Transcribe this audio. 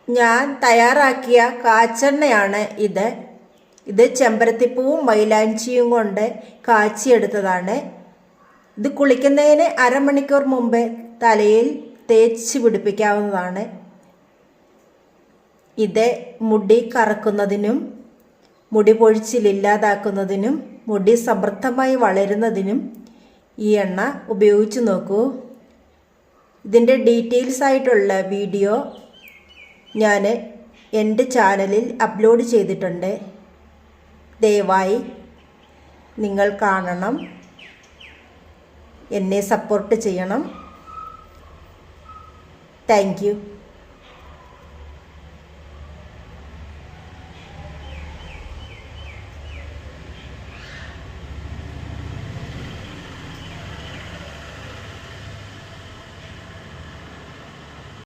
ഞാൻ തയ്യാറാക്കിയ കാച്ചെണ്ണയാണ് ഇത്. ഇത് ചെമ്പരത്തിപ്പൂവും മൈലാഞ്ചിയും കൊണ്ട് കാച്ചിയെടുത്തതാണ്. ഇത് കുളിക്കുന്നതിന് അരമണിക്കൂർ മുമ്പ് തലയിൽ തേച്ച് പിടിപ്പിക്കാവുന്നതാണ്. ഇത് മുടി കറക്കുന്നതിനും മുടി പൊഴിച്ചിലില്ലാതാക്കുന്നതിനും മുടി സമൃദ്ധമായി വളരുന്നതിനും ഈ എണ്ണ ഉപയോഗിച്ച് നോക്കൂ. ഇതിൻ്റെ ഡീറ്റെയിൽസ് ആയിട്ടുള്ള വീഡിയോ ഞാൻ എൻ്റെ ചാനലിൽ അപ്ലോഡ് ചെയ്തിട്ടുണ്ട്. ദയവായി നിങ്ങൾ കാണണം, എന്നെ സപ്പോർട്ട് ചെയ്യണം. Thank you.